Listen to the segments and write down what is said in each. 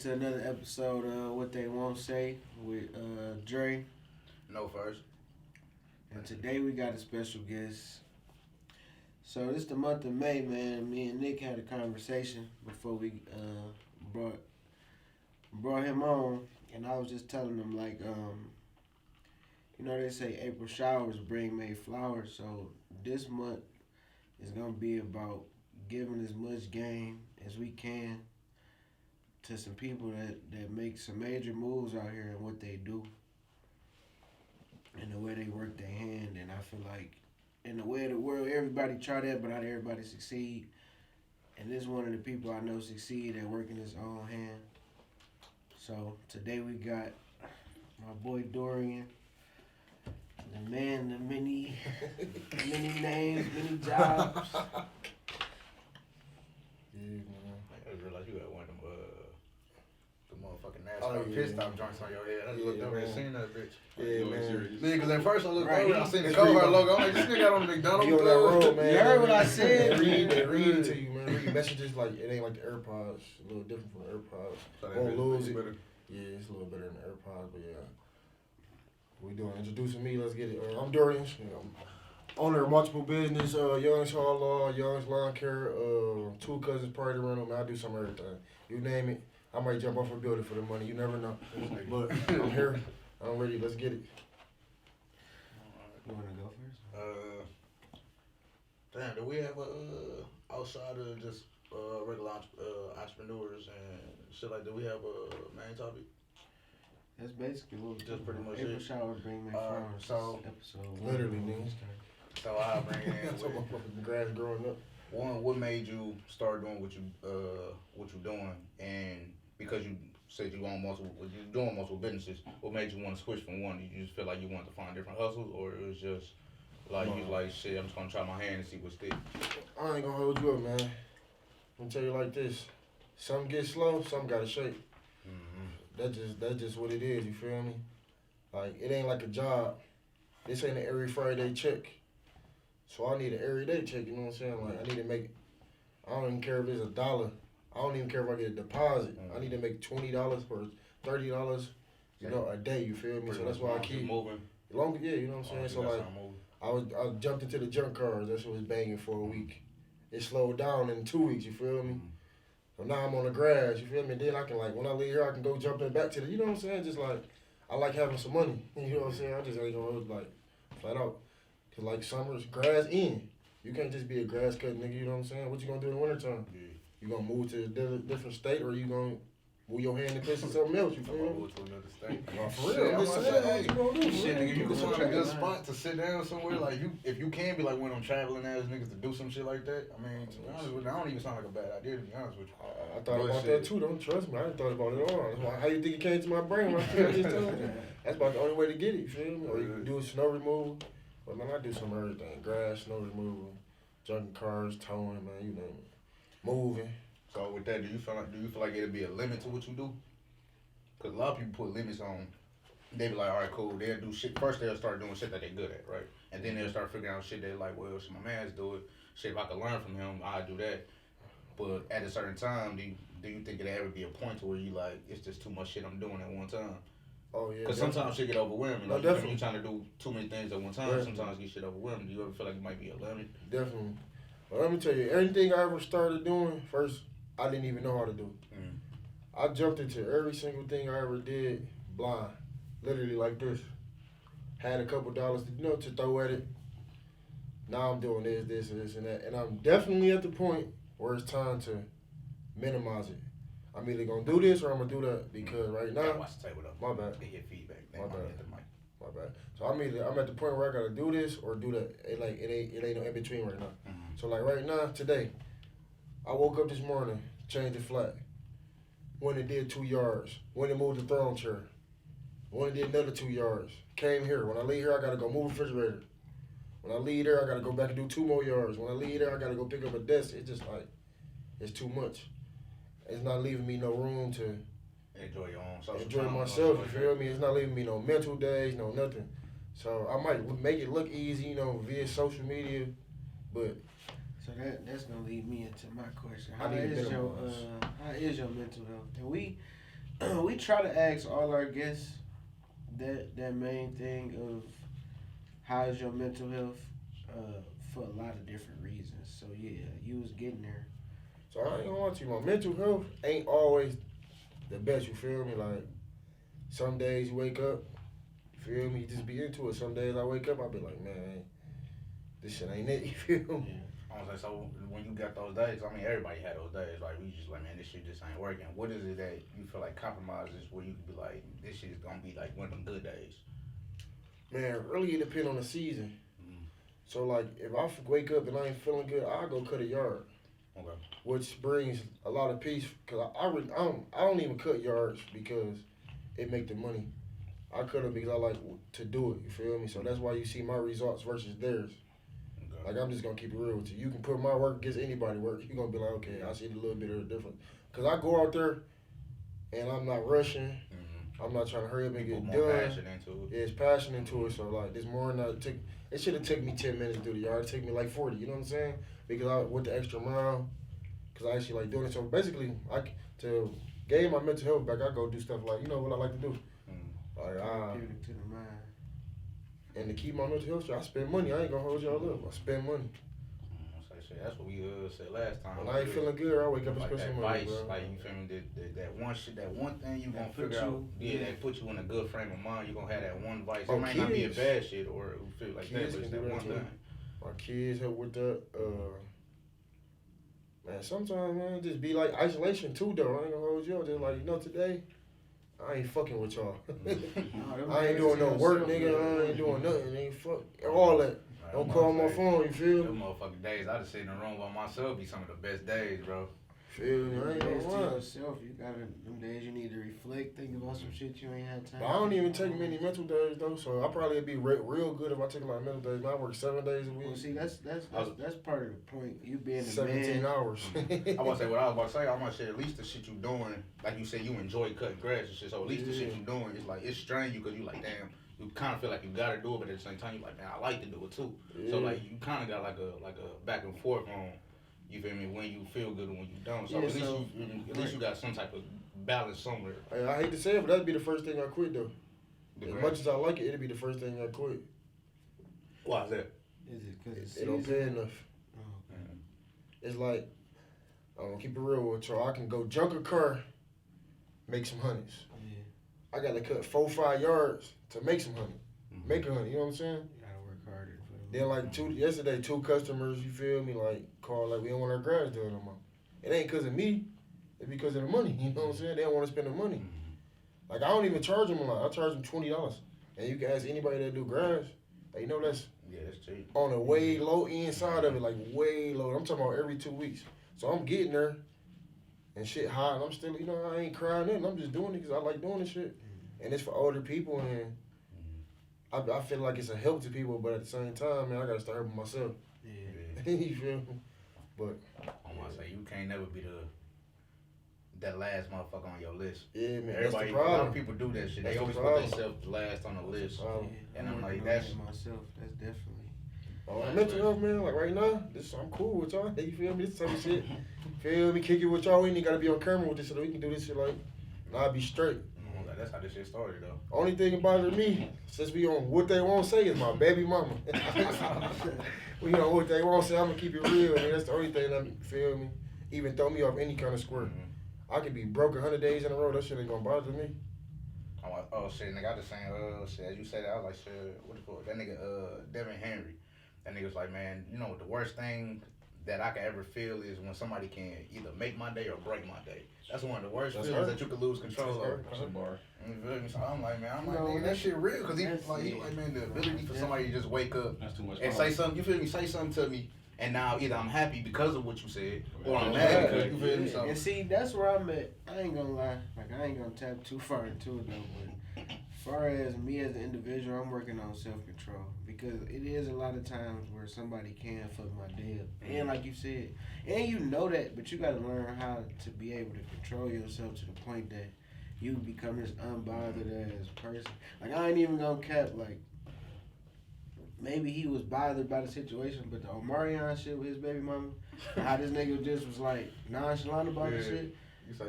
to another episode of What They Won't Say with Dre. NoFace. And today we got a special guest. So this the month of May, man. Me and Nick had a conversation before we brought him on, and I was just telling him they say April showers bring May flowers. So this month is gonna be about giving as much game as we can to some people that make some major moves out here and what they do and the way they work their hand. And I feel like in the way of the world, everybody try that, but not everybody succeed. And this is one of the people I know succeed at working his own hand. So today we got my boy Dorian, the man, the many names, many jobs. Yeah, man. I just realized you had one of them, the motherfucking NASCAR pit stop joints on your head. I just looked over and seen that bitch. Yeah, man. Yeah, because at first I looked over, I seen the Cohort logo. I'm like, this nigga got on the McDonald's. You on that road, man. You heard what I said? They read it to you, man. Read messages like it ain't like the AirPods. A little different from the AirPods. So Won't lose it. better. Yeah, it's a little better than the AirPods, but yeah. We doing introducing me. Let's get it. I'm Dorian. I'm owner of multiple business. Young's Haul Law, Young's Lawn Care. 2 cousins party rental. I do some everything. You name it. I might jump off a building for the money. You never know. But I'm here. I'm ready. Let's get it. You want to go first? Damn, do we have outside of just regular entrepreneurs and shit like that? We have a main topic. That's basically what we Just pretty much April it. showers bring May flowers. So- episode Literally, one. nigga. So I'll bring in That's what motherfucking grass growing up. one. What made you start doing what you doing? And because you said you own you're doing multiple businesses, what made you want to switch from one? Did you just feel like you wanted to find different hustles, or it was just like you was like, shit, I'm just gonna try my hand and see what sticks? I ain't gonna hold you up, man. I'm gonna tell you like this. Some get slow, some gotta shake. That's just what it is, you feel me? Like, it ain't like a job. This ain't an every Friday check. So I need an everyday check, you know what I'm saying? Like, I need to make, I don't even care if it's $1. I don't even care if I get a deposit. I need to make $20 or $30, a day, you feel me? So that's why I keep moving. Long, yeah, you know what I'm saying? So like, I jumped into the junk cars. That's what was banging for a week. It slowed down in 2 weeks, you feel me? So now I'm on the grass, you feel me? Then I can, like, when I leave here, I can go jump in back to the, you know what I'm saying? Just like, I like having some money, you know what I'm saying? I just ain't gonna hold, like, flat out. Cause like summer's grass in. You can't just be a grass cut nigga, you know what I'm saying? What you gonna do in the wintertime? Yeah. You gonna move to a different state, or you gonna move your hand and piss in something else, you feel me? Move to another state. Oh, for Shit, real, I'm just gonna saying, say, what you gonna do? Shit, man? nigga, you can find a check good it, spot to sit down somewhere. Like, if you can be like one of them traveling ass niggas to do some shit like that. I mean, to be honest with you, I don't even sound like a bad idea, to be honest with you. I thought about that too, don't trust me. I didn't thought about it at all. How you think it came to my brain when I just told you? That's about the only way to get it, you feel me? Or you can do a snow removal. But man, I do some everything. Grass, snow removal, junking cars, towing, man, you name it. Moving. So with that, do you feel like it'll be a limit to what you do? Cause a lot of people put limits on. They be like, all right, cool. They'll do shit. First, they'll start doing shit that they're good at, right? And then they'll start figuring out shit they're like, well, shit, my man's do it. Shit, if I could learn from him, I'd do that. But at a certain time, do you think it'll ever be a point to where you like, it's just too much shit I'm doing at one time? Oh, yeah. Because sometimes shit get overwhelming. No, Like, definitely. you're trying to do too many things at one time. Definitely. Sometimes you get shit overwhelming. Do you ever feel like it might be a limit? Definitely. But let me tell you, everything I ever started doing, first, I didn't even know how to do it. I jumped into every single thing I ever did blind. Literally like this. Had a couple dollars to throw at it. Now I'm doing this, and that. And I'm definitely at the point where it's time to minimize it. I'm either going to do this or I'm going to do that. Because right now, Watch the table though. my bad. They get feedback. They My might bad. hit the mic. My bad. So I'm at the point where I gotta do this or do that. It ain't no in between right now. So like right now, today, I woke up this morning, changed the flat. Went and did 2 yards. Went and moved the throne chair. Went and did another 2 yards. Came here. When I leave here, I gotta go move the refrigerator. When I leave there, I gotta go back and do 2 more yards. When I leave there, I gotta go pick up a desk. It's just like, it's too much. It's not leaving me no room to Enjoy your own social enjoy time, myself, like you feel that. me? It's not leaving me no mental days, no nothing. So I might make it look easy, via social media, but So that's gonna lead me into my question. I need to minimize. How is your mental health? And we try to ask all our guests that main thing of how's your mental health for a lot of different reasons. So yeah, you was getting there. So I ain't gonna lie to you, my mental health ain't always the best, you feel me? Like, some days you wake up, you feel me, you just be into it. Some days I wake up, I be like, man, this shit ain't it, you feel me? I was like, so when you got those days, I mean, everybody had those days. Like, we just like, man, this shit just ain't working. What is it that you feel like compromises where you could be like, this shit is gonna be like one of them good days? Man, really it depend on the season. Mm. So like, if I wake up and I ain't feeling good, I go cut a yard. Okay. Which brings a lot of peace, cause I don't even cut yards because it make the money. I cut it because I like to do it. You feel me? So that's why you see my results versus theirs. Okay. Like, I'm just gonna keep it real with you. You can put my work against anybody work. You're gonna be like, okay, I see a little bit of a difference. Cause I go out there and I'm not rushing. Mm-hmm. I'm not trying to hurry up and Put get more done. passion into it. Yeah, it's passion into it. So like this morning, it should have took me 10 minutes to do the yard. It took me like 40. You know what I'm saying? Because I went the extra mile. Cause I actually like doing it. So basically, to gain my mental health back, I go do stuff like, you know what I like to do. Like Therapeutic to the mind. and to keep my mental health, I spend money. I ain't gonna hold y'all up. I spend money. That's what we said last time. When I ain't feeling good, I wake up and like spend that some money, vice, bro. like you feel me? That one shit, that one thing you gonna That put figure out. you- Yeah, yeah. that put you in a good frame of mind. You gonna have that one vice. Oh, It might not be a kids. bad shit or feel like that, Kids but it's can that do one that, too. thing. My kids help with that. Man, sometimes man, it just be like isolation too, though. I ain't gonna hold you up. Just like, you know, today I ain't fucking with y'all. I ain't doing no work, nigga. I ain't doing nothing. Nigga, fuck all that. Don't call my phone. You feel Them me? motherfucking days, I just sit in the room by myself. Be some of the best days, bro. Feel me? I ain't Days to gonna lie. yourself, you gotta them days you need to reflect, think about some shit you ain't had time. But I don't even take many mental days though, so I probably be real good if I take a lot of mental days. Man, I work 7 days a Well, week, see, that's part of the point. You being a 17 man. hours. I want to say what I was about to say. I'm gonna say at least the shit you doing, like you said, you enjoy cutting grass and shit. So at least the shit you doing is like it's strain you because you like damn. You kind of feel like you gotta do it, but at the same time you like man, I like to do it too. So Yeah. like you kind of got like a back and forth on. You feel me? When you feel good and when you don't. So Yeah, at least you got some type of balance somewhere. I hate to say it, but that'd be the first thing I quit though. The As grass. much as I like it, it'd be the first thing I quit. Why is that? Is it because it's It don't pay enough. Oh, okay. It's like, I'm gonna keep it real with y'all. I can go junk a car, make some honeys. Yeah, I gotta cut 4-5 yards to make some honey. Mm-hmm. Make a honey, you know what I'm saying? you gotta work harder for them. Then like yesterday, 2 customers, you feel me, like called like we don't want our grass done no more. It ain't cause of me, it's because of the money. You know what I'm saying? They don't want to spend the money. Like I don't even charge them a lot. I charge them $20, and you can ask anybody that do grass. Like, you know that's Yeah, that's cheap. on a way low end side of it, like way low. I'm talking about every 2 weeks. So I'm getting there, and shit hot, and I'm still, you know, I ain't crying in. I'm just doing it because I like doing this shit, and it's for older people, and I feel like it's a help to people, but at the same time, man, I gotta start helping myself. Yeah. You feel me? But I'm gonna say you can't never be that last motherfucker on your list. yeah, man, Everybody, that's the a lot problem. of people do that shit. That's They the always put problem. themselves last on the list. Um, Yeah, And I'm working like, on that's- that myself. That's definitely. My mental health, man, like right now, I'm cool with y'all. You feel me? This type of shit. Feel me? Kick it with y'all. We ain't gotta be on camera with this so we can do this shit like, and I'll be straight. Like, that's how this shit started though. Only thing that bothers me, since we on what they won't say, is my baby mama. We on what they won't say, I'm gonna keep it real, and that's the only thing that, feel me, even throw me off any kind of square. I could be broke 100 days in a row, that shit ain't gonna bother me. I'm like, oh shit, nigga, I just saying, shit, as you said that, I was like, shit, what the fuck, that nigga, Devin Henry, that nigga was like, man, you know, the worst thing that I can ever feel is when somebody can either make my day or break my day. That's one of the worst That's feelings right. that you could lose control That's of. right. That's a bar. You feel me? So I'm like, man, You know, nigga, that shit real, cause he that's- like, yeah. man, the ability for somebody to just wake up That's too much. and power. say something, you feel me? Say something to me, and now either I'm happy because of what you said, or I'm Yeah. mad because you feel me. Yeah. So And see, that's where I'm at. I ain't gonna lie. Like, I ain't gonna tap too far into it, though. But as far as me as an individual, I'm working on self-control. Because it is a lot of times where somebody can fuck my day up. And like you said, and you know that, but you gotta learn how to be able to control yourself to the point that you become this unbothered as person. Like, I ain't even gonna cap, like, maybe he was bothered by the situation, but the Omarion shit with his baby mama, how this nigga just was like nonchalant about the Yeah. shit.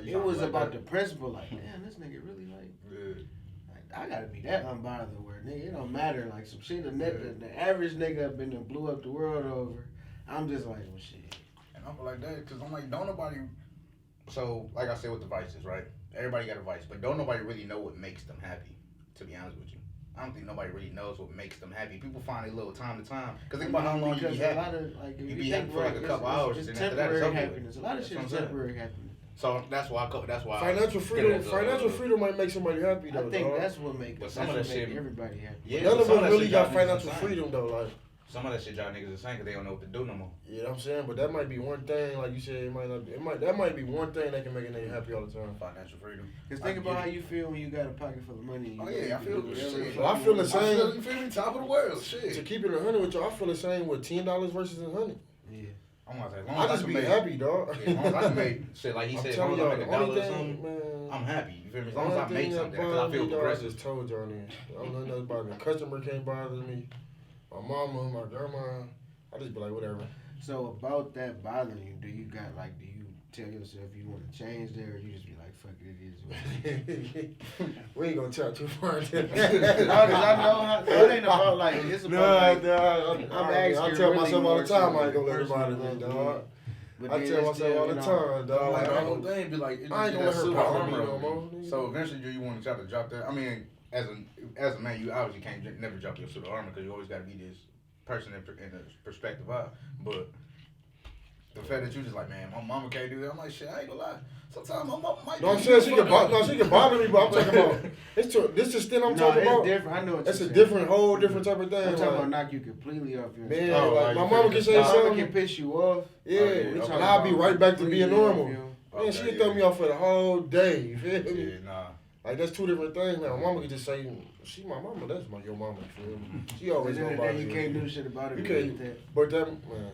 it was about the principle. Like, man, this nigga really like I gotta be that unbothered where nigga, it don't matter. Like some shit, the average nigga up and blew up the world over. I'm just like, well, shit. And I'm like that because I'm like, don't nobody. So, like I said with the vices, right? Everybody got a vice, but don't nobody really know what makes them happy. To be honest with you, I don't think nobody really knows what makes them happy. People find a little time to time because think about how long you be happy. You be happy for like a couple hours, and after that, it's over. Happiness. A lot of shit is temporary happiness. So that's why. Financial freedom might make somebody happy though. I think that's what makes everybody happy. Yeah, none of us really got financial freedom though. Like some of that shit y'all niggas is saying because they don't know what to do no more. Yeah, I'm saying, but that might be one thing. Like you said, it might not. That might be one thing that can make a nigga happy all the time. Financial freedom. Because think about how you feel when you got a pocket full of money. Oh yeah, I feel shit. Well, I feel the same. You feel me? Top of the world. Shit. To keep it 100 with you, I feel the same with $10 versus 100. Yeah. I'm gonna say, I just be happy, dog. Yeah, as long as I can make shit like he said, as long as I make $1 or something, man, I'm happy. You feel me? As long as I make something, because I feel progressive. I just told y'all then. I don't know nothing about me. Customer can't bother me. My mama, my grandma. I just be like, whatever. So about that bothering you, do you tell yourself you want to change there, or you just be like, fuck it, it is what it is? We ain't gonna tell too far. No, because I know how, it ain't about like, it's about I tell myself all the time I ain't gonna let her bother me, dog. I tell myself all the time, dog. Like, the whole thing be like, I ain't gonna let her bother me no more. So eventually, do you want to try to drop that? I mean, as a man, you obviously can't never drop your suit of armor because you always got to be this person in the perspective of. But the fact that you just like, man, my mama can't do that. I'm like, shit, I ain't gonna lie. Sometimes my mama might. No, I'm saying she can bother me, but I'm talking about this is still I'm talking about. It's different. I know what it's a different, whole different type of thing. I'm talking about knock you completely off your. Man, like my mama can say something, can piss you off. Yeah, and I'll be right back to being normal. Man, she can throw me off for the whole day. You feel me? Yeah, nah. Like that's two different things. Now, my mama can just say, "She my mama." That's your mama. You feel me? She always gonna bother you. You can't do shit about it. You can't. But that man.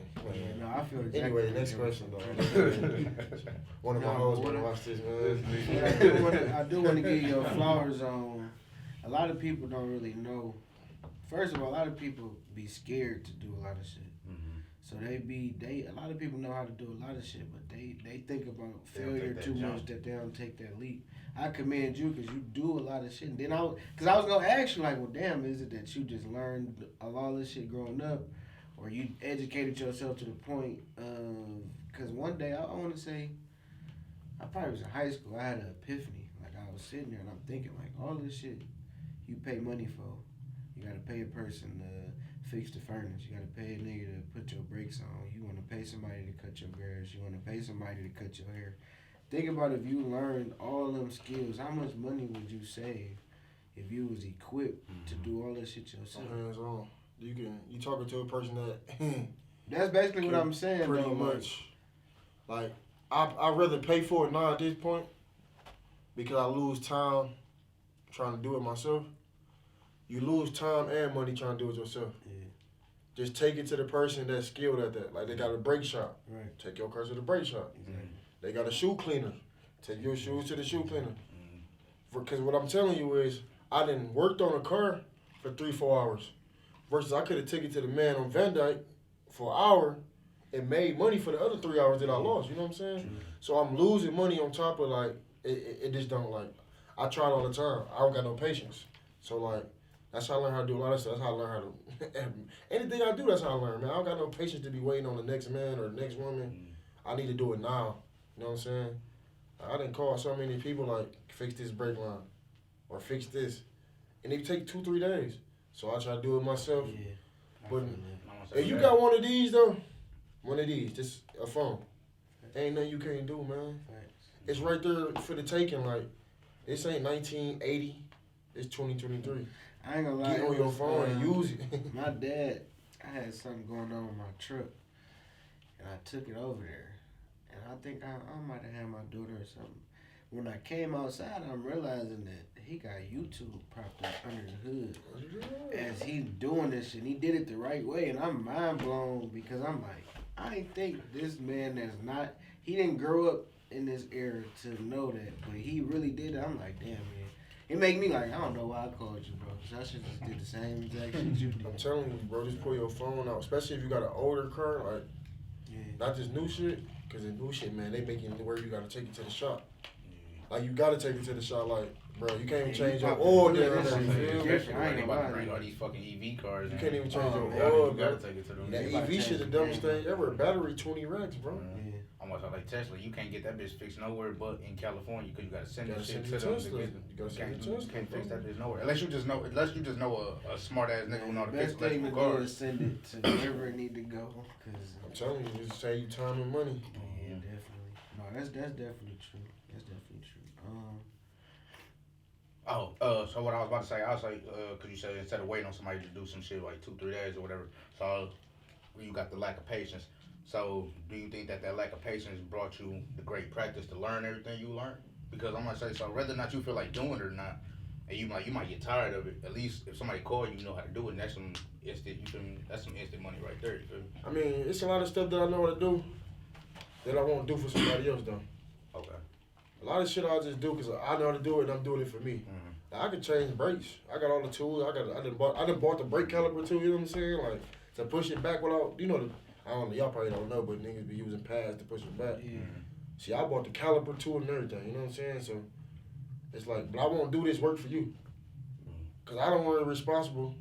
No, I feel exactly. Anyway, next question, though. One of my hoes wanna watch this, man. I do want to give you your flowers on. A lot of people don't really know. First of all, a lot of people be scared to do a lot of shit. So a lot of people know how to do a lot of shit, but they think about failure too much that they don't take that leap. I commend you because you do a lot of shit. And then I was gonna ask you like, well, damn, is it that you just learned all this shit growing up, or you educated yourself to the point of? Because one day I want to say, I probably was in high school. I had an epiphany. Like I was sitting there and I'm thinking like, all this shit you pay money for. You gotta pay a person to fix the furnace. You gotta pay a nigga to put your brakes on. You wanna pay somebody to cut your grass. You wanna pay somebody to cut your hair. Think about if you learned all them skills, how much money would you save if you was equipped to do all that shit yourself? Hands on. You talking to a person that that's basically what I'm saying. Pretty much. Like I'd rather pay for it now at this point because I lose time trying to do it myself. You lose time and money trying to do it yourself. Yeah. Just take it to the person that's skilled at that. Like they got a brake shop. Right. Take your car to the brake shop. Exactly. They got a shoe cleaner. Take your shoes to the shoe cleaner. Because what I'm telling you is, I done worked on a car for 3-4 hours. Versus I could have taken it to the man on Van Dyke for an hour and made money for the other 3 hours that I lost. You know what I'm saying? True. So I'm losing money on top of like, it just don't like, I try it all the time. I don't got no patience. So like, that's how I learn how to do a lot of stuff. That's how I learn how to, anything I do, that's how I learn, man. I don't got no patience to be waiting on the next man or the next woman. I need to do it now. You know what I'm saying? I didn't call so many people like, fix this brake line or fix this. And it take 2-3 days. So I try to do it myself. Yeah. But if you got one of these though, just a phone. Ain't nothing you can't do, man. It's right there for the taking. Like, this ain't 1980. It's 2023. I ain't gonna lie. Get on your phone and use it. My dad, I had something going on with my truck. And I took it over there. And I think I might have had my daughter or something. When I came outside, I'm realizing that he got YouTube propped up under the hood as he's doing this shit. And he did it the right way, and I'm mind blown because I'm like, I ain't think this man he didn't grow up in this era to know that, but he really did it. I'm like, damn, man. It make me like, I don't know why I called you, bro. Cause I should just did the same exact shit you did. I'm telling you, bro, just pull your phone out, especially if you got an older car, like, yeah. not just new shit, because the new shit, man, they making it where you gotta take it to the shop. Like, you gotta take it to the shop, like, bro, you can't even change your oil down there, you feel me? I ain't about to bring all these fucking EV cars. You can't even change your You oil, gotta bro. take it to them. That EV shit the dumbest thing ever. Battery 20 racks, bro. I'm watching like Tesla. You can't get that bitch fixed nowhere but in California because you gotta send that shit to send them. it to Tesla. You gotta send it to Tesla, Can't fix bro. that bitch nowhere. Unless you just know a smart ass nigga who know how to fix Best thing to electrical do cars. is send it to wherever it need to go. Cause I'm telling you, just save you time and money. yeah, definitely. No, that's definitely true. That's definitely true. So what I was about to say, I was like, cause you said instead of waiting on somebody to do some shit like 2-3 days or whatever, so you got the lack of patience. So do you think that lack of patience brought you the great practice to learn everything you learned? Because I'm gonna say, so whether or not you feel like doing it or not, and you might get tired of it. At least if somebody call you, you know how to do it. And that's some instant. You feel me? That's some instant money right there. You feel me? I mean, it's a lot of stuff that I know how to do that I won't do for somebody else, though. Okay. A lot of shit I'll just do because I know how to do it and I'm doing it for me. Mm-hmm. I can change brakes. I got all the tools. I done bought the brake caliper too, you know what I'm saying? Like, to push it back without, I don't know, y'all probably don't know, but niggas be using pads to push it back. Yeah. See, I bought the caliper tool and everything, you know what I'm saying? So, it's like, but I won't do this work for you. Because I don't want to be responsible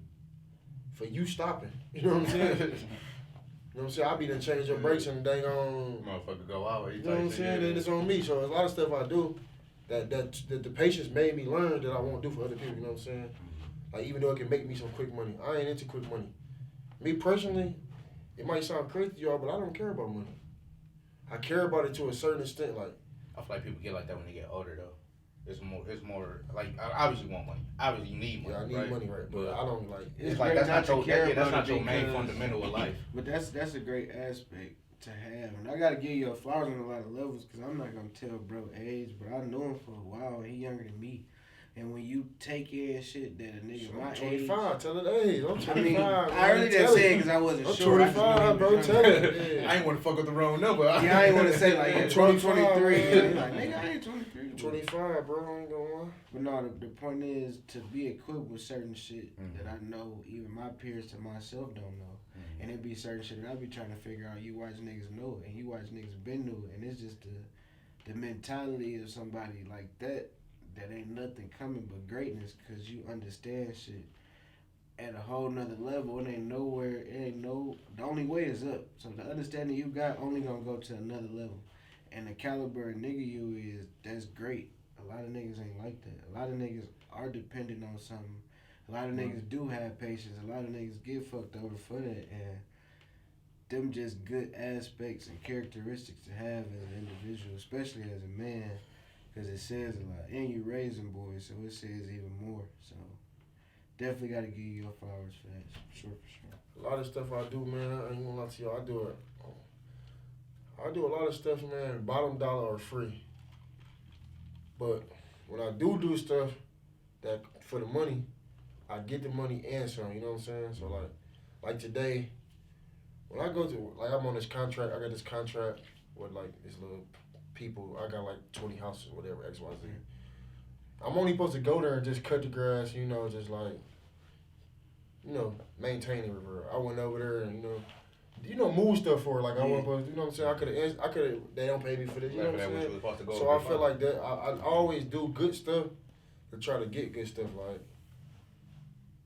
for you stopping. You know what I'm saying? You know what I'm saying? I be done change your brakes and dang on. Motherfucker go out. You know what I'm saying? Then it's on me. So there's a lot of stuff I do that the patience made me learn that I won't do for other people. You know what I'm saying? Like, even though it can make me some quick money, I ain't into quick money. Me personally, it might sound crazy to y'all, but I don't care about money. I care about it to a certain extent. Like, I feel like people get like that when they get older though. It's more like I obviously want money. Obviously you need money. yeah, I need right? money, right? But I don't like. It's like that's not your main because- fundamental of life. But that's a great aspect to have, and I gotta give you flowers on a lot of levels because I'm not gonna tell bro age, but I knew him for a while. And he younger than me, and when you take in shit that a nigga my I'm age, 25. Tell it age. I'm 25. I mean, man. I really didn't say it because I wasn't I'm sure. 25, bro. Tell it. Yeah. I ain't want to fuck with the wrong number. Yeah, I ain't want to say like yeah, 25, 23. man. Like nigga, I ain't 23. 25, bro. I ain't gonna lie. But no, the point is to be equipped with certain shit that I know even my peers to myself don't know. And it be certain shit that I be trying to figure out. You watch niggas know it, and you watch niggas been knew it. And it's just the mentality of somebody like that ain't nothing coming but greatness because you understand shit at a whole nother level. It ain't the only way is up. So the understanding you got only gonna go to another level. And the caliber of nigga you is, that's great. A lot of niggas ain't like that. A lot of niggas are dependent on something. A lot of niggas do have patience. A lot of niggas get fucked over for that. And them just good aspects and characteristics to have as an individual, especially as a man, because it says a lot. And you raising boys, so it says even more. So definitely got to give you your flowers for that. For sure. A lot of stuff I do, man. I ain't gonna lie to y'all. I do a lot of stuff, man, bottom dollar or free. But when I do stuff that for the money, I get the money and some, you know what I'm saying? So like today, when I go to, like I'm on this contract, I got this contract with like this little people, I got like 20 houses or whatever, XYZ. I'm only supposed to go there and just cut the grass, just like, maintain it. I went over there and, move stuff for it. Like I wasn't supposed to, you know what I'm saying? I could have, they don't pay me for this, you know what I'm saying? So I feel like that, I always do good stuff to try to get good stuff.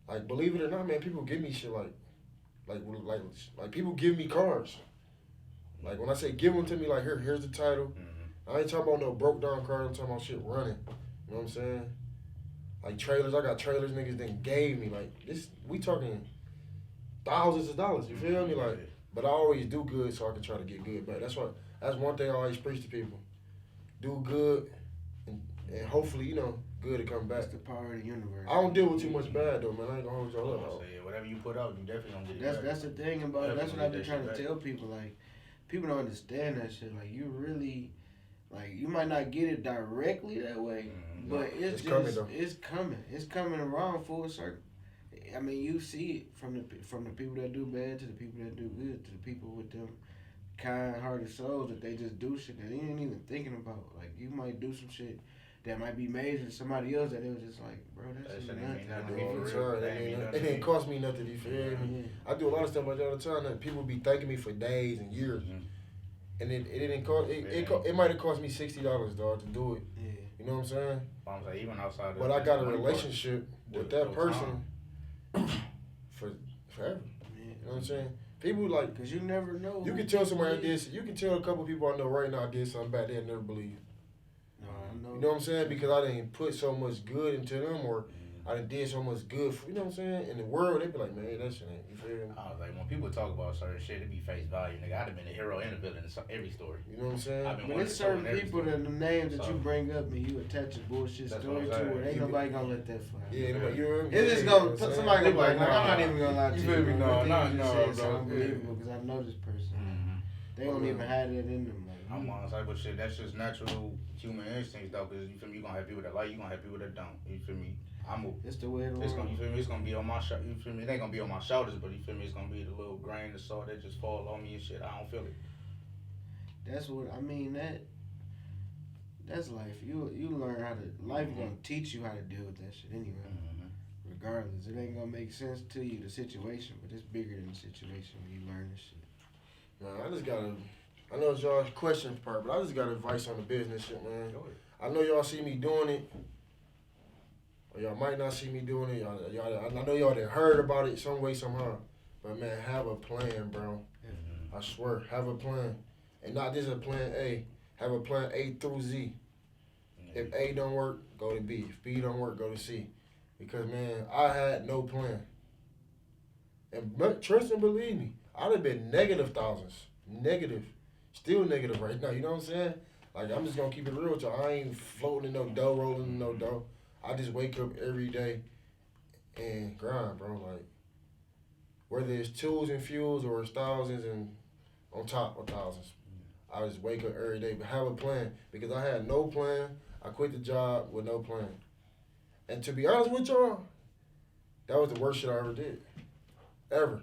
Like believe it or not, man, people give me shit like people give me cars. Like when I say give them to me, like here's the title. I ain't talking about no broke down cars. I'm talking about shit running. You know what I'm saying? Like trailers, I got trailers niggas then gave me like this. We talking thousands of dollars. You feel me? Like, but I always do good so I can try to get good back. That's one thing I always preach to people. Do good, and hopefully good to come back. That's the power of the universe. I don't deal with too much bad though, man. I ain't gonna hold y'all up. Whatever you put out, you definitely gonna get it back. That's the thing about it. That's what I've been trying to back. tell people. Like, people don't understand that shit. Like, you really, like, you might not get it directly that way, but it's coming though. It's coming. It's coming around full circle. I mean, you see it from the people that do bad to the people that do good to the people with them kind-hearted souls that they just do shit that they ain't even thinking about. Like, you might do some shit that might be major to somebody else that it was just like, bro, that's That shit nothing. ain't mean nothing. Like, All the For real. time. It didn't cost me nothing. You feel me? I do a lot of stuff like that all the time. That people be thanking me for days and years. and it didn't cost it might have cost me $60, dog, to do it. Yeah. You know what I'm saying? I'm saying even outside. But I got a relationship with that person for forever. Yeah. You know what I'm saying? People like, Cause you never know. you can tell somebody I did. You can tell a couple people I know right now I did something bad. They'll never believe. No, I know. You know what I'm saying? Because I didn't put so much good into them, or I done did so much good for, you know what I'm saying? In the world, they be like, man, that shit ain't, you feel me? I was like, when people talk about certain shit, it be face value, nigga. I'd have been the hero and the villain in every story. You know what I'm saying? I've been But one there's of the story in certain every people story. that the names that So- you bring up and you attach a bullshit That's story what I'm to saying. it. Ain't nobody gonna let that fly. Yeah, but you know, It's just yeah, gonna you know what I'm somebody saying? gonna be like, I'm not nah. even gonna lie to You you. feel me? bro. No, That thing nah, you just nah, said bro. sound unbelievable because I know this person. Mhm. They don't even have that in them. Like, I'm on type of shit. That's just natural human instincts, though. Cause you feel me, you gonna have people that like you, gonna have people that don't. You feel me? it's the way It's gonna, world. you feel me? It's gonna be on my you feel me? It ain't gonna be on my shoulders, but you feel me? It's gonna be the little grain of salt that just fall on me and shit. I don't feel it. That's what I mean. That's life. You learn how to. Life gonna teach you how to deal with that shit anyway. Regardless, it ain't gonna make sense to you the situation, but it's bigger than the situation when you learn this shit. Nah, I know it's y'all's question part, but I just got advice on the business shit, man. I know y'all see me doing it, or y'all might not see me doing it. I know y'all done heard about it some way, somehow. But man, have a plan, bro. I swear, have a plan. And not just a plan A. Have a plan A through Z. If A don't work, go to B. If B don't work, go to C. Because, man, I had no plan. And trust and believe me, I'd have been negative thousands. Negative. Still negative right now, you know what I'm saying? Like, I'm just going to keep it real with y'all. I ain't floating in no dough, rolling in no dough. I just wake up every day and grind, bro. Like, whether it's twos and fuels or it's thousands and on top of thousands. I just wake up every day, but have a plan. Because I had no plan. I quit the job with no plan. And to be honest with y'all, that was the worst shit I ever did. Ever.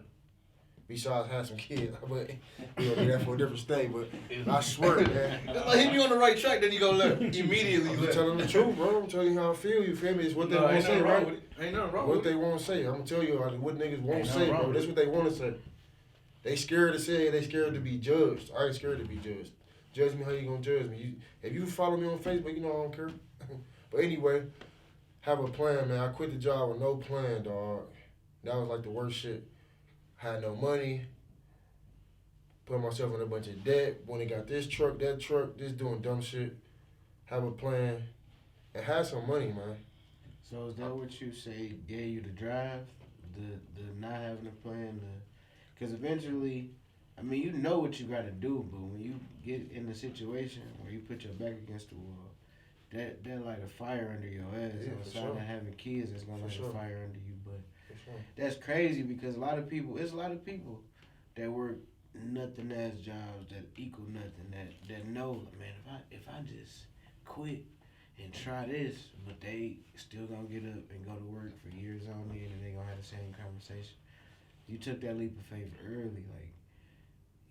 Besides have some kids. But we gonna do that for a different state. But I swear, man. Like, he be on the right track, then you go left. Immediately I'm left. telling the truth, bro. I'm telling you how I feel. You feel me? It's what they want to say, right? Ain't nothing wrong What with they it. want to say. I'm gonna tell you what niggas won't Ain't say, nothing wrong bro. with That's it. what they want to say. They scared to say it. They scared to be judged. I ain't scared to be judged. Judge me how you gonna judge me. If you follow me on Facebook, you know I don't care. But anyway, have a plan, man. I quit the job with no plan, dog. That was like the worst shit. Had no money. Put myself in a bunch of debt. When I got this truck, that truck, just doing dumb shit. Have a plan. And have some money, man. So is that what you say gave you the drive, the not having a plan, because eventually, I mean, you know what you got to do, but when you get in a situation where you put your back against the wall, that light a fire under your ass. Yeah, So for outside sure. of having kids, that's gonna For light sure. a fire under you. But For sure. that's crazy because it's a lot of people that work nothing as jobs that equal nothing that know, man, if I just quit and try this, but they still gonna get up and go to work for years on end and they gonna have the same conversation. You took that leap of faith early, like,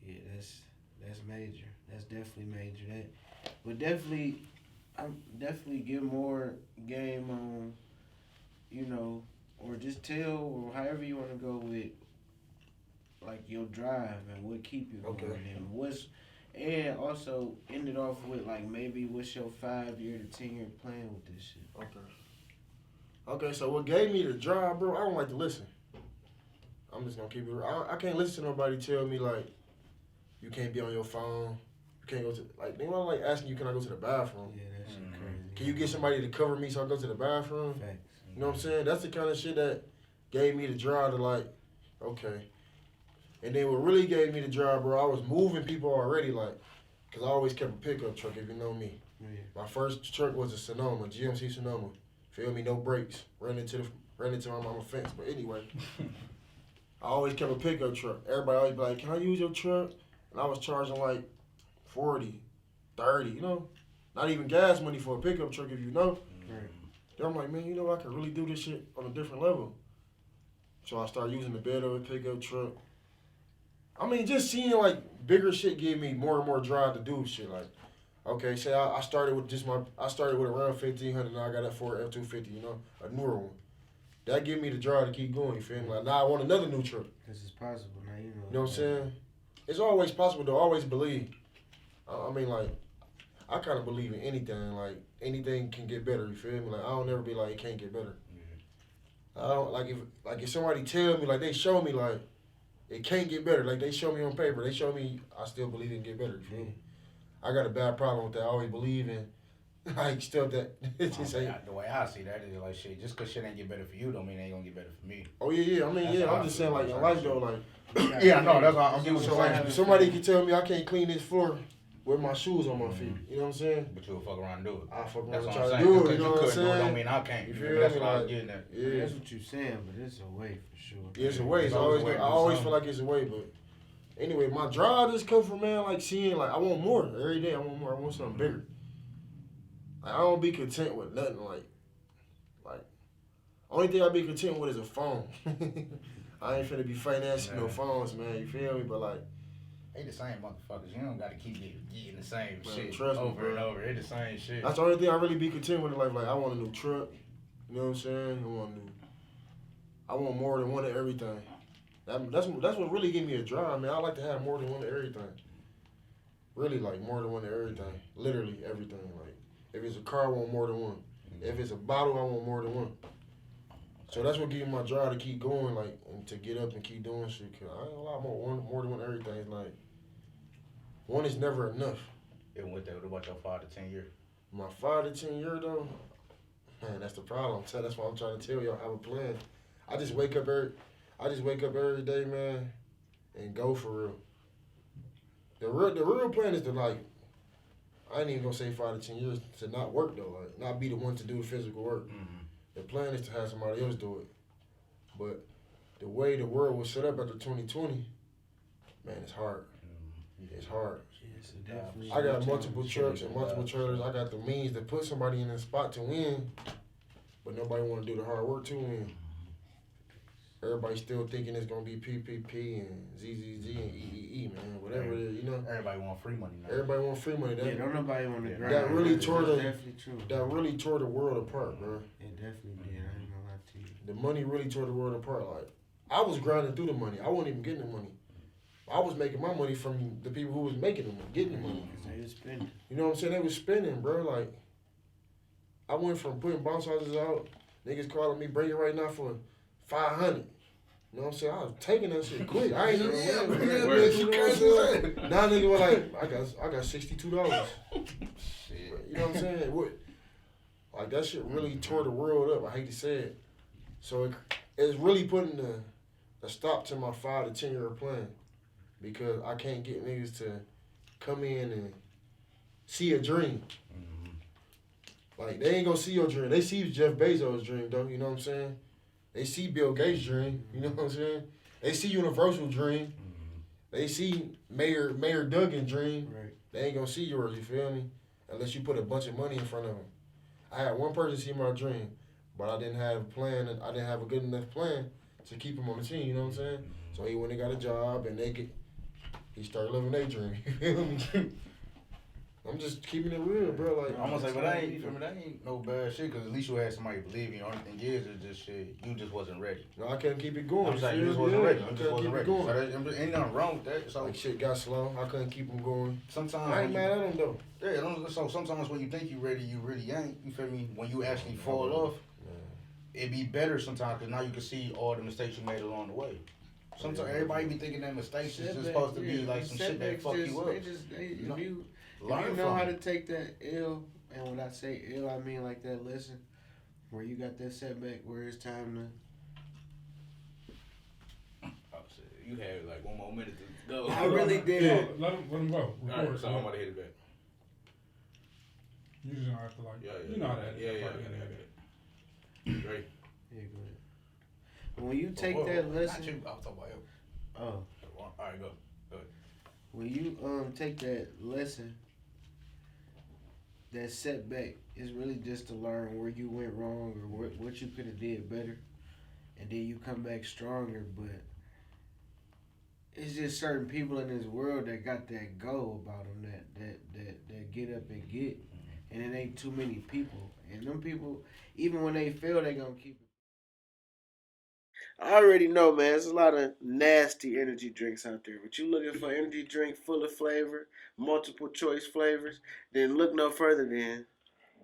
yeah, that's major. That's definitely major. But I'm definitely give more game on, or just tell, or however you want to go with, like, your drive and what keep you going, Okay. and also end it off with, like, maybe what's your 5-year to 10-year plan with this shit. Okay, so what gave me the drive, bro, I don't like to listen. I'm just gonna keep it real. I can't listen to nobody tell me, like, you can't be on your phone. You can't go to, like, they want like asking you, can I go to the bathroom? Yeah, that shit crazy. Can you get somebody to cover me so I go to the bathroom? Facts. You know what I'm saying? That's the kind of shit that gave me the drive to, like, okay. And then what really gave me the drive, bro, I was moving people already, like, because I always kept a pickup truck, if you know me. Yeah. My first truck was a Sonoma, GMC Sonoma. Feel me? No brakes. Ran into my mama's fence. But anyway, I always kept a pickup truck. Everybody always be like, can I use your truck? And I was charging like 40, 30, you know? Not even gas money for a pickup truck, if you know. Right. Then I'm like, man, you know, I can really do this shit on a different level. So I started using the bed of a pickup truck. I mean, just seeing, like, bigger shit gave me more and more drive to do shit. Like, okay, say I started with a Ram 1500, and I got that Ford F-250, you know, a newer one. That gave me the drive to keep going, you feel me? Like, now I want another new truck. Because it's possible now, You know what I'm saying? It's always possible to always believe. I mean, like, I kind of believe in anything. Like, anything can get better. You feel me? Like, I don't ever be like, it can't get better. I don't if somebody tell me, like, they show me, like, it can't get better. Like, they show me on paper. They show me, I still believe it can get better. You feel me? I got a bad problem with that. I always believe in, like, stuff that just ain't. The way I see that is like shit. Just cause shit ain't get better for you, don't mean it ain't gonna get better for me. Oh yeah. I mean, That's yeah. how I'm I just feel saying, like, in about life certain though, like. Yeah, no, that's why I'm getting what So you're like, saying. if somebody can tell me I can't clean this floor with my shoes on my feet, you know what I'm saying? But you'll fuck around and do it. I fuck around That's and what I'm try to saying. do Just it. You know what I'm couldn't do it don't saying? mean I can't. You You feel feel me? That's me? what I was Like, getting at. yeah. That's what you're saying, but it's a way for sure. Yeah, it's a way. It's always, I always feel like it's a way, but anyway, my drive just come from, man, like seeing, like, I want more every day. I want more. I want something bigger. Like, I don't be content with nothing. Like, only thing I be content with is a phone. I ain't finna be financing no phones, man. You feel me? But like, They the same motherfuckers. You don't gotta keep getting the same Man, shit trust me, over and bro. over. They the same shit. that's the only thing I really be content with in life. Like, I want a new truck. You know what I'm saying? I want more than one of everything. That's what really give me a drive, man. I like to have more than one of everything. Really, like, more than one of everything. Literally everything. Like, if it's a car, I want more than one. If it's a bottle, I want more than one. So that's what gives me my drive to keep going, like, and to get up and keep doing shit. Cause I ain't gonna lie, more than one of everything. Like, one is never enough. Even with that, what about your 5 to 10 years? My 5 to 10 year though, man, that's the problem. That's why I'm trying to tell y'all, have a plan. I just wake up every day, man, and go for real. The real plan is to, like, I ain't even gonna say 5 to 10 years to not work though, like, not be the one to do the physical work. Mm-hmm. The plan is to have somebody else do it. But the way the world was set up after 2020, man, it's hard. It's hard. Yes, it definitely. I got multiple trucks and multiple trailers. I got the means to put somebody in a spot to win, but nobody want to do the hard work to win. Everybody still thinking it's gonna be PPP and ZZZ and EEE, man, whatever it is, you know. Everybody want free money now. Everybody want free money. Yeah, don't nobody want to grind. That really tore the- definitely true. That really tore the world apart, bro. It definitely did. I ain't gonna lie to you. The money really tore the world apart. Like, I was grinding through the money. I wasn't even getting the money. I was making my money from the people who was making the money, getting the money. Cause they was spending. You know what I'm saying? They was spending, bro. Like, I went from putting bounce houses out, niggas calling me, bring it right now for 500. You know what I'm saying? I was taking that shit quick. I ain't even Yeah, you know what you I'm saying? Now niggas were like, I got $62. Shit. You know what I'm saying? Like, that shit really tore the world up. I hate to say it. So it's really putting a stop to my 5 to 10 year plan, because I can't get niggas to come in and see a dream. Like, they ain't gonna see your dream. They see Jeff Bezos' dream, though. You know what I'm saying? They see Bill Gates' dream. You know what I'm saying? They see Universal dream. They see Mayor Duggan's dream. Right. They ain't gonna see yours. You feel me? Unless you put a bunch of money in front of them. I had one person see my dream, but I didn't have a plan. I didn't have a good enough plan to keep him on the team. You know what I'm saying? So he went and got a job, and he started living their dream. You feel me? I'm just keeping it real, bro. Like, I'm gonna say, but that ain't no bad shit, cause at least you had somebody believe in you. Only thing is just shit, you just wasn't ready. no, I couldn't keep it going. I'm saying you just feel me? wasn't ready. I You just couldn't wasn't keep ready. it So going. ain't nothing wrong with that. So Like, shit got slow. I couldn't keep them going. sometimes I ain't mad at them though. so sometimes when you think you ready, you really ain't. You feel me? When you actually fall off, it be better sometimes, cause now you can see all the mistakes you made along the way. Sometimes everybody be thinking that mistakes is just supposed to be like some shit that fuck you up. If know? you Learn know from how it. to take that L, and when I say L, I mean like that lesson, where you got that setback, where it's time Oh shit, you had like one more minute to go. I really did. Yeah, let him go. All right, so I'm about to hit it back. You just don't have to like. Yeah, You know how that. Yeah, is. Great. to. Yeah, go ahead. But when you take that Not lesson, you, I was talking about you. oh, All right, go. when you take that lesson, that setback is really just to learn where you went wrong or what you could have did better, and then you come back stronger. But it's just certain people in this world that got that go about them, that get up and get, and it ain't too many people. And them people, even when they fail, they gonna keep it. I already know, man. There's a lot of nasty energy drinks out there. But you looking for energy drink full of flavor, multiple choice flavors, then look no further than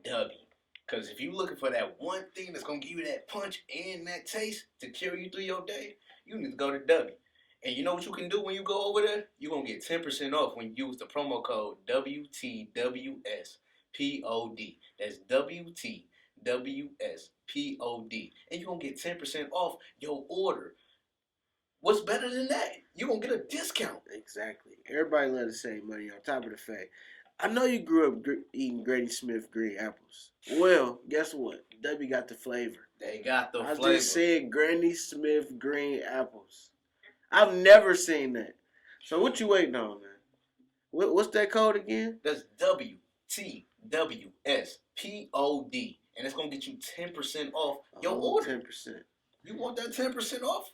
W. Because if you're looking for that one thing that's going to give you that punch and that taste to carry you through your day, you need to go to W. And you know what you can do when you go over there? You're going to get 10% off when you use the promo code WTWSPOD. That's WTWSPOD. And you're going to get 10% off your order. What's better than that? You're going to get a discount. Exactly. Everybody love to save money on top of the fact. I know you grew up eating Granny Smith green apples. Well, guess what? W got the flavor. They got the I flavor. just said Granny Smith green apples. I've never seen that. So what you waiting on, man? What's that code again? That's WTWSPOD. And it's going to get you 10% off your order. 10%. You want that 10% off?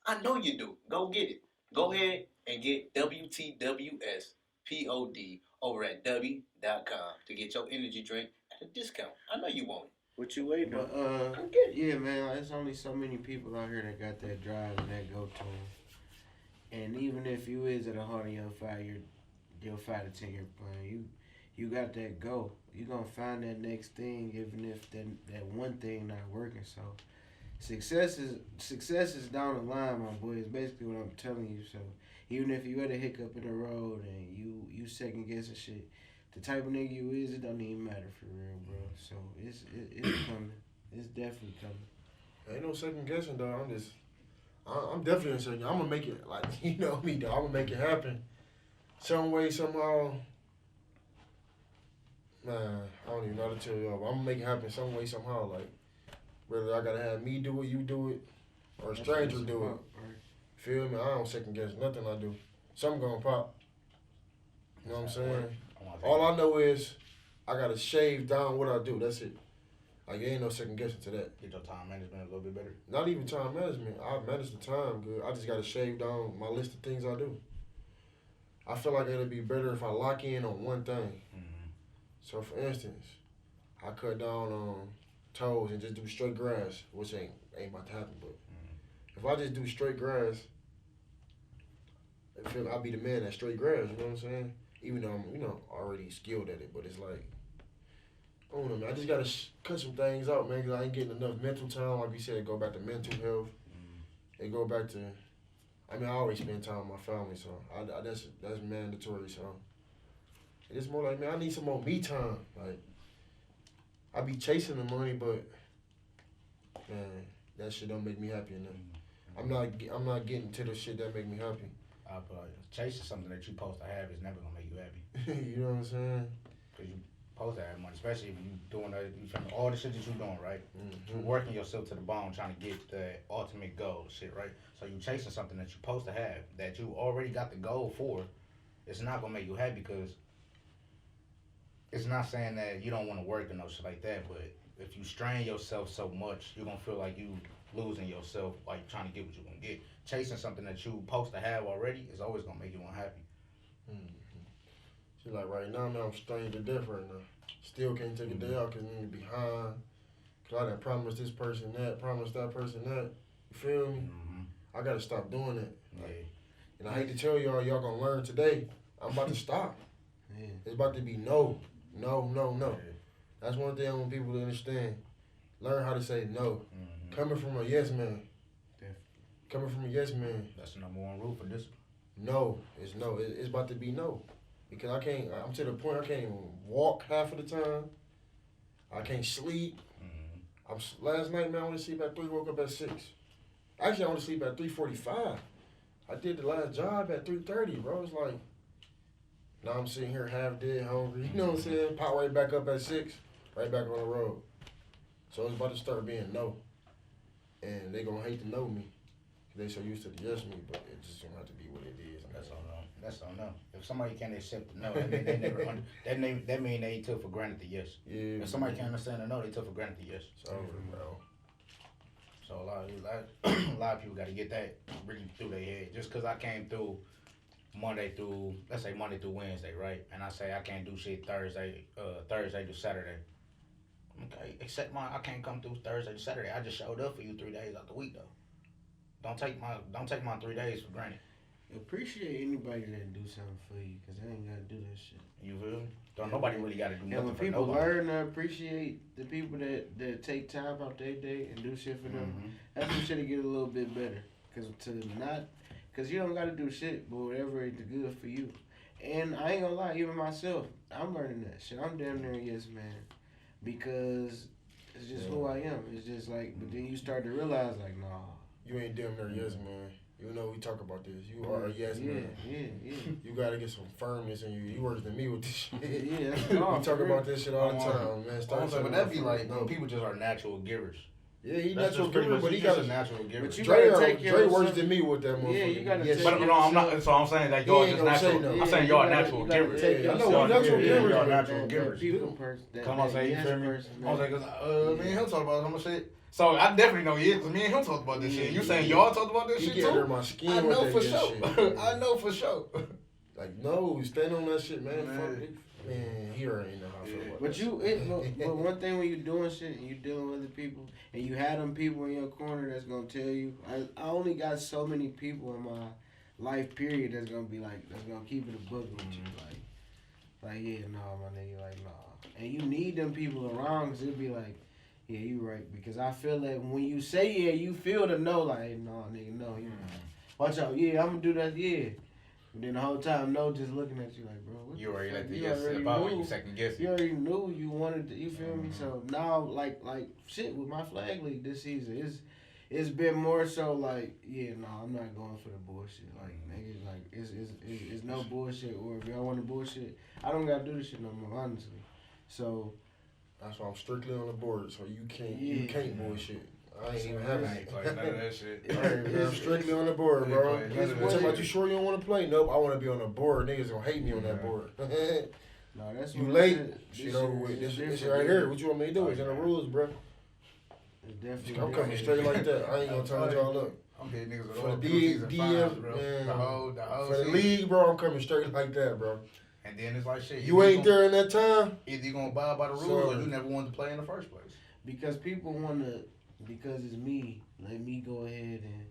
I know you do. Go get it. Go ahead and get WTWSPOD over at W.com to get your energy drink at a discount. I know you want it. What you waiting on? Go get it. Yeah, man. There's only so many people out here that got that drive and that go to 'em. And even if you is at 100 your 5 to 10 year plan, you got that go. You gonna find that next thing, even if that one thing not working. So success is down the line, my boy. Is basically what I'm telling you. So even if you had a hiccup in the road and you second guessing shit, the type of nigga you is, it don't even matter for real, bro. So it's coming. It's definitely coming. Ain't no second guessing, though. I'm definitely in second. I'm gonna make it, like, you know me, though. I'm gonna make it happen. Some way, somehow. Nah, I don't even know how to tell y'all, but I'm gonna make it happen some way, somehow. Like, whether I gotta have me do it, you do it, or a stranger do it. Feel me? I don't second guess nothing I do. Something gonna pop. You know what I'm saying? All I know is I gotta shave down what I do. That's it. Like, there ain't no second guessing to that. Get your time management a little bit better. Not even time management. I manage the time good. I just gotta shave down my list of things I do. I feel like it'll be better if I lock in on one thing. Mm-hmm. So, for instance, I cut down on toes and just do straight grass, which ain't about to happen. But if I just do straight grass, I feel like I'll be the man at straight grass. You know what I'm saying? Even though I'm, already skilled at it, but it's like, I don't know, man. I just gotta cut some things out, man, because I ain't getting enough mental time. Like we said, go back to mental health. It go back to, I always spend time with my family, so that's mandatory. So it's more like, man, I need some more me time. Like, I be chasing the money, but man, that shit don't make me happy enough. I'm not getting to the shit that make me happy. Chasing something that you supposed to have is never gonna make you happy. You know what I'm saying? Cause you supposed to have money, especially if you doing all the shit that you doing, right? Mm-hmm. You working yourself to the bone, trying to get the ultimate goal, shit, right? So you chasing something that you supposed to have, that you already got the goal for. It's not gonna make you happy because it's not saying that you don't want to work and no shit like that, but if you strain yourself so much, you're gonna feel like you losing yourself, like trying to get what you gonna get. Chasing something that you supposed to have already is always gonna make you unhappy. See, like right now, man, I'm strained to death right now. Still can't take a day out because I'm behind. Because I done promised this person that, promised that person that. You feel me? I got to stop doing that. Like, and I hate to tell y'all going to learn today. I'm about to stop. It's about to be no. That's one thing I want people to understand. Learn how to say no. Coming from a yes man. Coming from a yes man. That's the number one rule for discipline. No. It's about to be no. Because I'm to the point I can't even walk half of the time. I can't sleep. Last night, man, I went to sleep at 3, woke up at 6. Actually, I went to sleep at 3:45. I did the last job at 3:30, bro. It's like, now I'm sitting here half dead, hungry. You know what I'm saying? Pop right back up at 6, right back on the road. So it's about to start being no. And they going to hate to know me. They so used to the yes me, but it just don't have to be what it is. That's all no. If somebody can't accept the no, that mean they never that mean they took for granted the yes. Yeah. If somebody can't understand the no, they took for granted the yes. It's over, bro. So a lot of people got to get that really through their head. Just because I came through Monday through Wednesday, right? And I say I can't do shit Thursday to Saturday. Okay, except I can't come through Thursday to Saturday. I just showed up for you 3 days out the week though. Don't take my 3 days for granted. Appreciate anybody that do something for you, cause they ain't gotta do that shit. You feel me? Don't nobody really got to do And nothing when for people nobody. learn to appreciate the people that take time out their day and do shit for them, that's when shit get a little bit better. Cause you don't gotta do shit, but whatever is good for you. And I ain't gonna lie, even myself, I'm learning that shit. I'm damn near a yes man, because it's just who I am. It's just like, but then you start to realize like, nah. You ain't damn near yes man. You know we talk about this. You are a yes man. Yeah. You gotta get some firmness in you. You worse than me with this shit. Yeah, that's We all, talk for about real. this shit all the time, man. But that'd be like people just are natural givers. Yeah, he That's natural just pretty giver, much, but he he's just got a natural giver. But you Dre, gotta take care Dre of worse yourself. than me with that motherfucker. Yeah, you gotta yes, take But care no, I'm yourself. not. So I'm saying like He y'all ain't just gonna say natural. no. I'm saying you y'all gotta- natural you gotta givers. take Yeah, I know yourself we natural care. givers. Y'all That- natural That givers. people person. Come on, say you yes feel me? person, I was man. like, me and him talked about some shit. So I definitely know you, because me and him talked about this shit. You saying y'all talked about this He shit get under too? my skin I with know that for yes sure. shit. I know for sure. Like, no, stand on that shit, man. Man. Fuck it. Man, he already know how I feel about But that but one thing when you doing shit and you dealing with other people and you have them people in your corner that's gonna tell you, I only got so many people in my life period that's gonna be like, that's gonna keep it a book with you, like yeah, nah, my nigga, like nah, and you need them people around, cause it'll be like, yeah, you right, because I feel that when you say yeah, you feel the no, like hey, nah, nigga, no, you watch out, yeah, I'm gonna do that, yeah. And then the whole time, no, just looking at you like, bro, what You the already fuck? let the You yes already slip out when knew. you second guess You it. already knew you wanted to, you feel me? So now, like shit with my flag league this season, it's been more so like, yeah, no, I'm not going for the bullshit. Like niggas, like it's no bullshit. Or if y'all want to bullshit, I don't gotta do this shit no more, honestly. So That's why I'm strictly on the board, so you can't Yeah. bullshit. I ain't even I having ain't it. playing none of that shit. I'm strictly on the board, I ain't bro. playing none of that Talking about shit. you sure you don't want to play? Nope, I want to be on the board. Niggas gonna hate me on that Yeah. board. no, that's You what late? I said. Shit over with. This different, shit right yeah. here. What you want me to do? It's in the Yeah. rules, bro. It's definitely I'm coming different. straight like that. I ain't gonna turn y'all up. I'm hitting niggas with For all the penalties and fines, DM, bro. man. The whole For the season. league, bro, I'm coming straight like that, bro. And then it's like shit. You ain't there in that time. Either you gonna abide by the rules So- or you never wanted to play in the first place. Because people wanna, because it's me. Let me go ahead and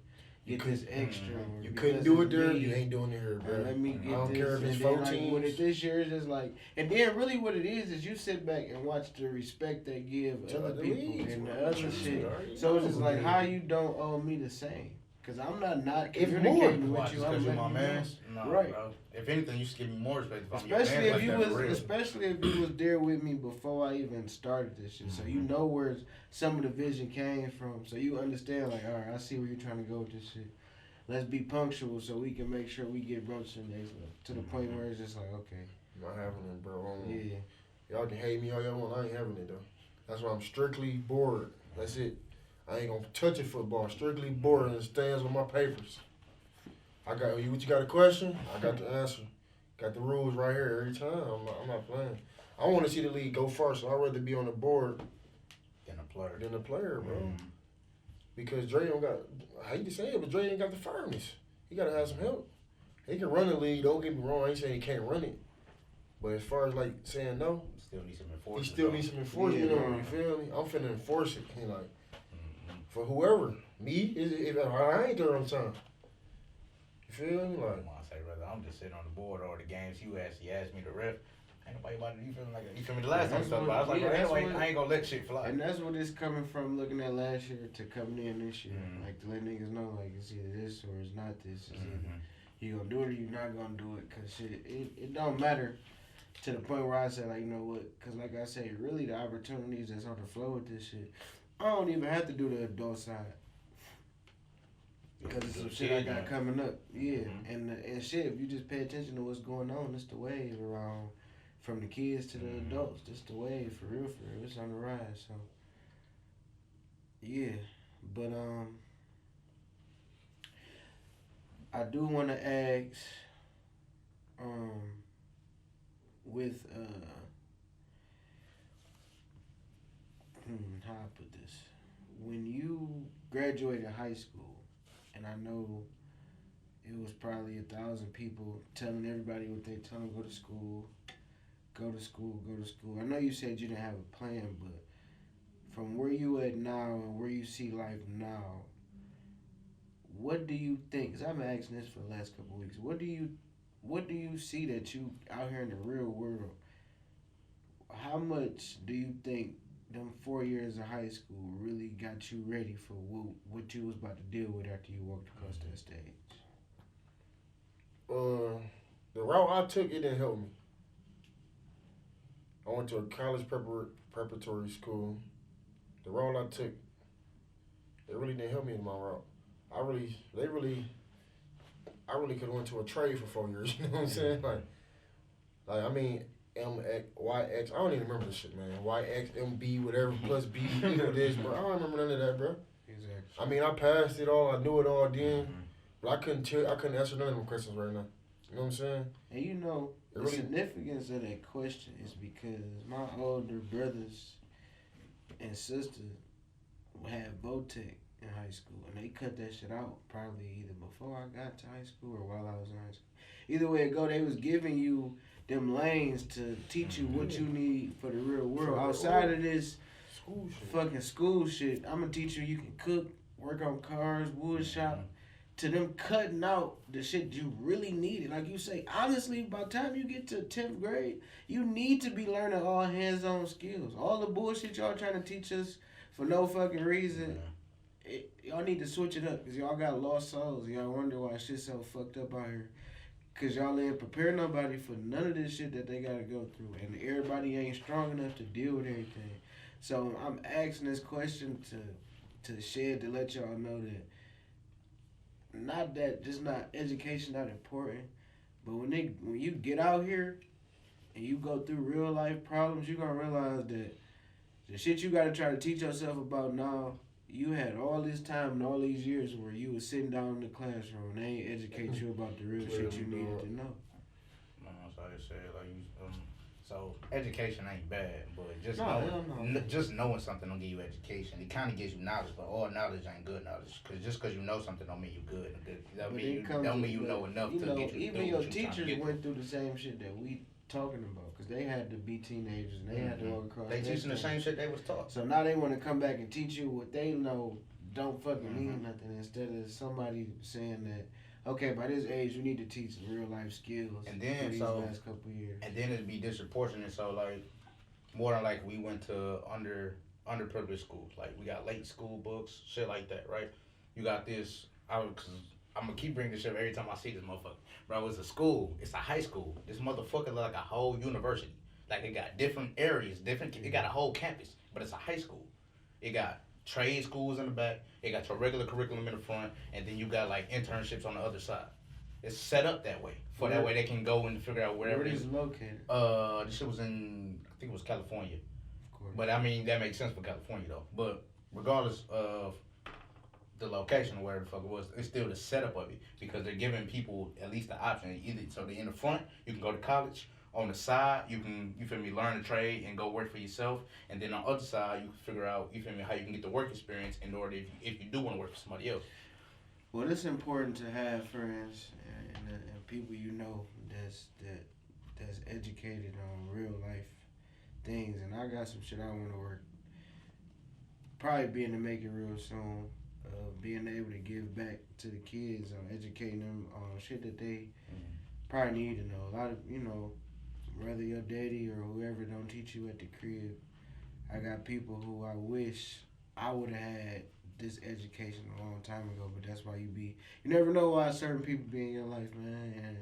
get this extra. or You because couldn't do it it's there. me, You ain't doing it here, bro. Let me get I don't this. care if it's and 4 then, like, teams. with it this year, it's just like, and then really what it is you sit back and watch the respect they give To other the people leagues, and the bro. other You shit. already So it's know, just like, man. how you don't owe me the same? Because I'm not If communicating more. with you. I'm Because you're letting my you know. man. No, Right. bro. If anything, you should give me more respect. If I'm your Especially man, if you like that for real. especially if you was there with me before I even started this shit, so you know where some of the vision came from, so you understand. Like, all right, I see where you're trying to go with this shit. Let's be punctual so we can make sure we get broached to the next level, to the point where it's just like, okay, Not having it, bro. yeah, Y'all can hate me all y'all want. I ain't having it though. That's why I'm strictly bored. That's it. I ain't gonna touch a football. Strictly bored and it stands with my papers. I got you. What you got a question? I got the answer. Got the rules right here every time. I'm not playing. I want to see the league go first. So I'd rather be on the board Than a player. than the player, bro. Because Dre don't got. I hate to say it, but Dre ain't got the firmness. He gotta have some help. He can run the league. Don't get me wrong. I ain't saying he can't run it. But as far as like saying no, Still need some he enforcement. still needs some enforcement Yeah, on him. You feel me? I'm finna enforce it. And like for whoever, me, if I ain't there on time. You feel me? Like I say, brother, I'm just sitting on the board or the games you asked me to ref. Ain't nobody about to, you feel me? Like, you feel me? The last time we That's talked about, I was like, what- bro, yeah, anyway, that's what- I ain't gonna let shit fly. and that's what it's coming from. Looking at last year to coming in this year, Mhm. like to let niggas know, like it's either this or it's not this. It's either Mhm. you gonna do it or you not gonna do it, cause shit, it don't matter. To the point where I said, like, you know what? Because, like I say, really the opportunities that's on the flow with this shit, I don't even have to do the adult side. Because it's some shit I got coming up. Yeah. And shit, if you just pay attention to what's going on, it's the wave around from the kids to the adults. It's the wave, for real, for real. It's on the rise, so. Yeah. But, I do want to ask, with how I put this, when you graduated high school, and I know it was probably 1,000 people telling everybody what they tell them, go to school, go to school, go to school. I know you said you didn't have a plan, but from where you at now and where you see life now, what do you think? Cause I've been asking this for the last couple of weeks. What do you see that you out here in the real world? How much do you think them 4 years of high school really got you ready for what you was about to deal with after you walked across that stage? The route I took, it didn't help me. I went to a college preparatory school. The route I took, it really didn't help me in my route. I really could have went to a trade for 4 years. You know what I'm saying? Like I mean, MX, YX. I don't even remember this shit, man. YX, MB, whatever plus B. You know this, bro. I don't remember none of that, bro. Exactly. I mean, I passed it all. I knew it all then, but I couldn't answer none of them questions right now. You know what I'm saying? And you know, It the really- significance of that question is because my older brothers and sisters had Votech in high school, and they cut that shit out probably either before I got to high school or while I was in high school. Either way it go, they was giving you them lanes to teach you what you need for the real world. Outside of this School shit. fucking school shit, I'm gonna teach you can cook, work on cars, wood shop, to them cutting out the shit you really needed. Like you say, honestly, by the time you get to 10th grade, you need to be learning all hands-on skills. All the bullshit y'all trying to teach us for no fucking reason, y'all need to switch it up, because y'all got lost souls. Y'all wonder why shit's so fucked up out here. Because y'all ain't prepare nobody for none of this shit that they gotta go through. And everybody ain't strong enough to deal with everything. So I'm asking this question to shed to let y'all know that not education not important, but when you get out here and you go through real life problems, you're gonna realize that the shit you gotta try to teach yourself about now, you had all this time and all these years where you was sitting down in the classroom and they ain't educate you about the real shit you needed to know. No, so I said like so education ain't bad, but just No. just knowing something don't give you education. It kind of gives you knowledge, but all knowledge ain't good knowledge. Cause just cause you know something don't mean you good. That don't mean you know enough to get you. Even do your what you trying to teachers get went through the same shit that we talking about, because they had to be teenagers and they had to walk across. They that teaching the stage. same shit they was taught. So now they want to come back and teach you what they know don't fucking mean nothing, instead of somebody saying that, okay, by this age you need to teach real life skills. And then for these last couple years. And then it'd be disproportionate. So like, more than like we went to underprivileged schools. Like we got late school books, shit like that, right? You got this. Cause I'm gonna keep bringing this shit up every time I see this motherfucker. Bro, it's a school. It's a high school. This motherfucker look like a whole university. Like it got different areas, it got a whole campus, but it's a high school. It got trade schools in the back. It got your regular curriculum in the front, and then you got like internships on the other side. It's set up that way, for that way they can go and figure out wherever Where it is is. it located? This shit was in, I think it was California. Of course. But I mean, that makes sense for California though. But regardless of the location or wherever the fuck it was, it's still the setup of it, because they're giving people at least the option. Either so they're in the front, you can go to college. On the side, you can, you feel me, learn a trade and go work for yourself. And then on the other side, you can figure out, you feel me, how you can get the work experience in order if you do want to work for somebody else. Well, it's important to have friends and people you know that's educated on real life things. And I got some shit I want to work. Probably being to make it real soon. Being able to give back to the kids on educating them on shit that they probably need to know. A lot of, you know, whether your daddy or whoever don't teach you at the crib. I got people who I wish I would have had this education a long time ago, but that's why you never know why certain people be in your life, man. And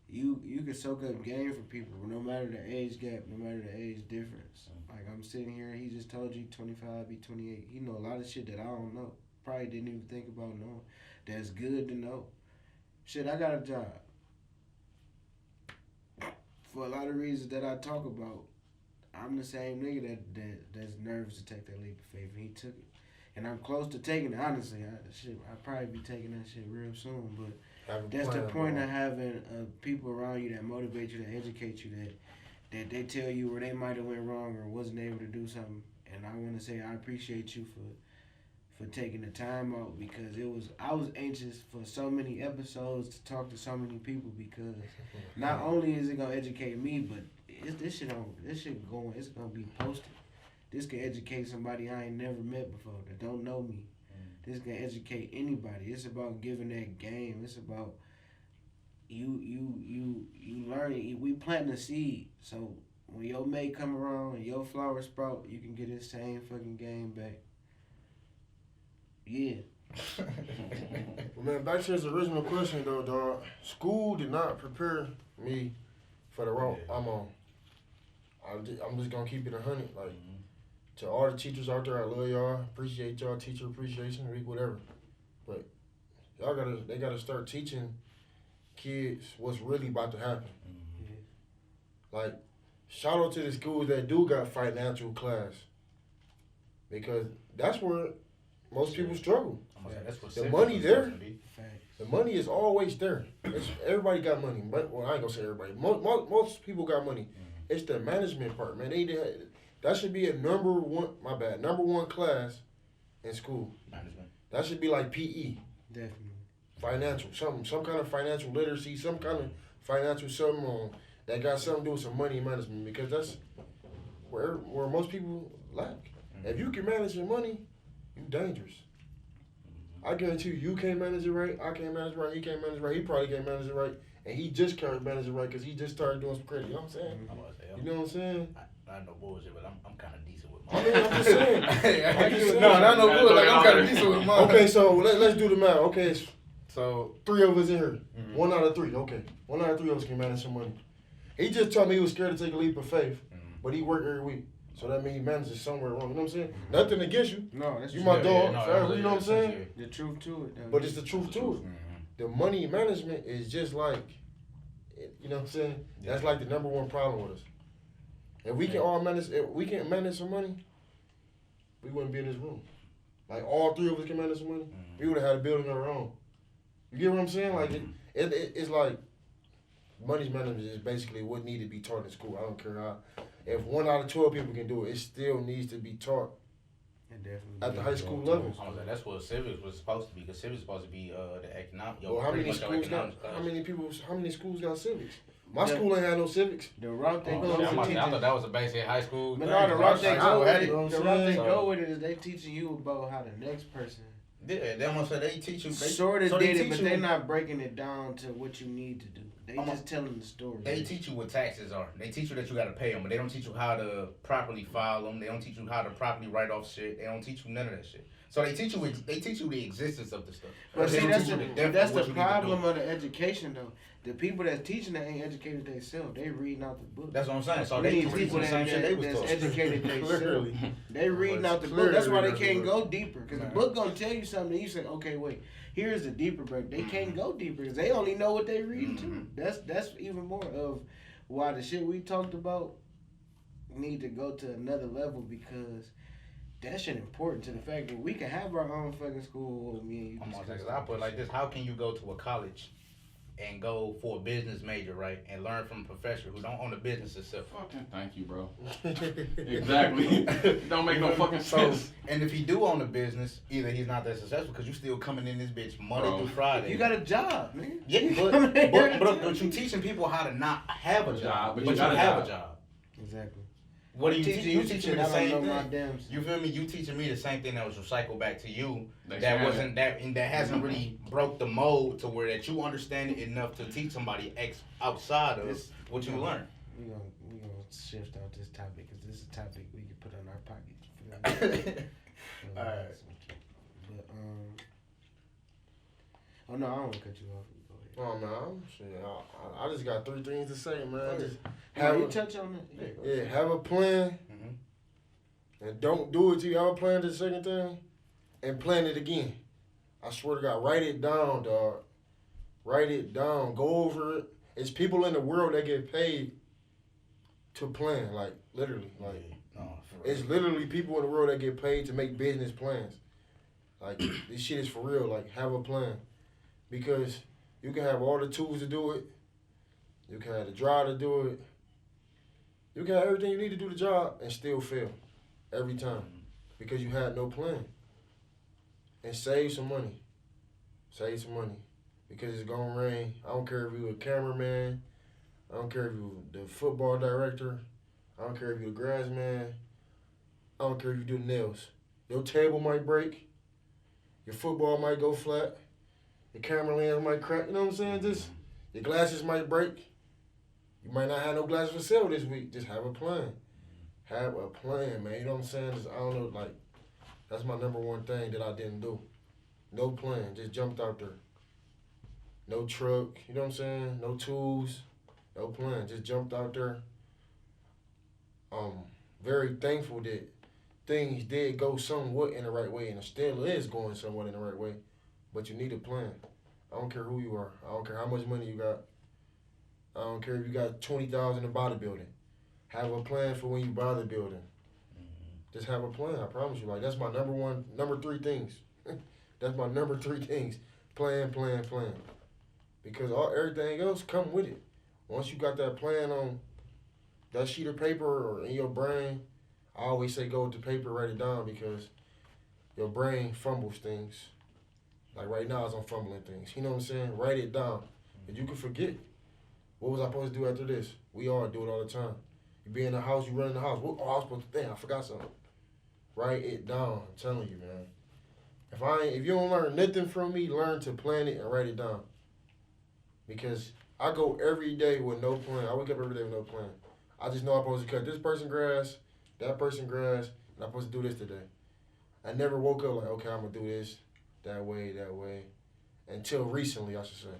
you can soak up game from people, no matter the age gap, no matter the age difference. Like I'm sitting here, he just told you 25, be 28. He know a lot of shit that I don't know. Probably didn't even think about knowing. That's good to know. Shit, I got a job. For a lot of reasons that I talk about, I'm the same nigga that's nervous to take that leap of faith, and he took it. And I'm close to taking it, honestly. I'll probably be taking that shit real soon, but that's the point of having people around you that motivate you, that educate you, that they tell you where they might have went wrong or wasn't able to do something. And I want to say I appreciate you for taking the time out, because I was anxious for so many episodes to talk to so many people, because not only is it gonna educate me, but this shit it's gonna be posted. This can educate somebody I ain't never met before that don't know me. This can educate anybody. It's about giving that game. It's about you learning. We plant the seed, so when your mate come around and your flower sprout, you can get this same fucking game back. Yeah. Well, man, back to his original question though, dog. School did not prepare me for the route I'm on. I'm just gonna keep it 100. Like, to all the teachers out there, I love y'all. Appreciate y'all. Teacher appreciation week, whatever. But they gotta start teaching kids what's really about to happen. Like, shout out to the schools that do got financial class, because that's where most people struggle. That's what The money there. Facts. The money is always there. Everybody got money. But, well, I ain't gonna say everybody. Most people got money. It's the management part, man. That should be a number one class in school. Management. That should be like PE. Definitely. Financial, some kind of financial literacy, some kind of financial something on that got something to do with some money management, because that's where most people lack. If you can manage your money, you dangerous. I guarantee you can't manage it right. I can't manage it right. He can't manage it right. He probably can't manage it right. And he just can't manage it right because he just started doing some credit. You know what I'm saying? You know what I'm saying? I know bullshit, but I'm kind of decent with I mine. mean, I'm just saying. I know bullshit. Like, I'm kind of decent with mine. Okay, so let's do the math. Okay, it's So 3 of us in here. 1 out of 3. Okay. 1 out of 3 of us can manage some money. He just told me he was scared to take a leap of faith, but he worked every week. So that means he manages somewhere wrong. You know what I'm saying? Nothing against you. No, that's You true. my dog forever. You know what I'm saying? The truth to it, though. But it's the truth too. The money management is just like, you know what I'm saying? That's like the number one problem with us. If we can all manage, if we can't manage some money, we wouldn't be in this room. Like, all 3 of us can manage some money, we would have had a building of our own. You get what I'm saying? Like, it's like, money management is basically what needs to be taught in school. I don't care how. If 1 out of 12 people can do it, it still needs to be taught at the high school level. That's what civics was supposed to be, because civics was supposed to be the economic. Well, how many schools got civics? My school ain't had no civics. The route they go I with thought teaching. that was a basic high school. But thing. no, the route they go with had it, it. the route they go with it is they teaching you about how the next person Yeah, they almost said they teach you. sort of so did they it, but teach they're you- not breaking it down to what you need to do. They just telling the story. They teach you what taxes are. They teach you that you got to pay them, but they don't teach you how to properly file them. They don't teach you how to properly write off shit. They don't teach you none of that shit. So they teach you the existence of the stuff. But They see, don't that's teach the, you depth that's of what the you need to problem do. of the education, though. The people that's teaching that ain't educated themselves. They reading out the book. That's what I'm saying. So We they need teach people the same shit they was that's taught. educated themselves. Clearly. They reading out the Clearly book. That's why they reading out the can't book. go deeper. Because the book gonna tell you something. And you say, okay, wait, here's the deeper break. They can't go deeper because they only know what they reading too. That's even more of why the shit we talked about need to go to another level, because that shit important to the fact that we can have our own fucking school. Me and you. I'm on because I put it like this: how can you go to a college and go for a business major, right, and learn from a professor who don't own a business itself? Fucking thank you, bro. Exactly. Don't make no fucking sense. And if he do own a business, either he's not that successful because you still coming in this bitch Monday Bro. through Friday. You got a job, man. Yeah, but you teaching people how to not have a job, but you got a have job. a job. Exactly. What are you teaching teaching? You teaching the I don't same know my thing. damn self. You feel me? You teaching me the same thing that was recycled back to you. They That sharing wasn't that, and that hasn't really broke the mold to where that you understand it enough to teach somebody outside of what you learn. We gonna shift out this topic because this is a topic we can put on our pocket. Alright. But oh no, I don't want to cut you off. Go ahead. Oh man, shit, I just got 3 things to say, man. Just Have have you a, touch on that? yeah, have a plan, and don't do it till you have a plan to the second thing, and plan it again. I swear to God, write it down, dog. Write it down. Go over it. It's people in the world that get paid to plan, like literally, like. No, It's literally people in the world that get paid to make business plans. Like, this shit is for real. Like, have a plan. Because you can have all the tools to do it. You can have the drive to do it. You can have everything you need to do the job and still fail. Every time. Because you had no plan. And save some money. Save some money. Because it's going to rain. I don't care if you're a cameraman. I don't care if you're the football director. I don't care if you're the grass man. I don't care if you do nails. Your table might break. Your football might go flat. Your camera lens might crack. You know what I'm saying? Just your glasses might break. You might not have no glasses for sale this week. Just have a plan. Have a plan, man. You know what I'm saying? Just, I don't know, like, that's my number one thing that I didn't do. No plan. Just jumped out there. No truck. You know what I'm saying? No tools. No plan. Just jumped out there. Very thankful that things did go somewhat in the right way, and it still is going somewhat in the right way. But you need a plan. I don't care who you are. I don't care how much money you got. I don't care if you got 20,000 in bodybuilding. Have a plan for when you bodybuilding. Just have a plan. I promise you. Like, that's my number 3 things. That's my number 3 things. Plan. Because everything else come with it. Once you got that plan on that sheet of paper or in your brain, I always say go with the paper, write it down, because your brain fumbles things. Like right now, I'm fumbling things. You know what I'm saying? Write it down. And you can forget. What was I supposed to do after this? We all do it all the time. You be in the house, you run in the house. What I was supposed to think? I forgot something. Write it down. I'm telling you, man. If you don't learn nothing from me, learn to plan it and write it down. Because I go every day with no plan. I wake up every day with no plan. I just know I'm supposed to cut this person grass, that person grass, and I'm supposed to do this today. I never woke up like, okay, I'm going to do this that way. Until recently, I should say.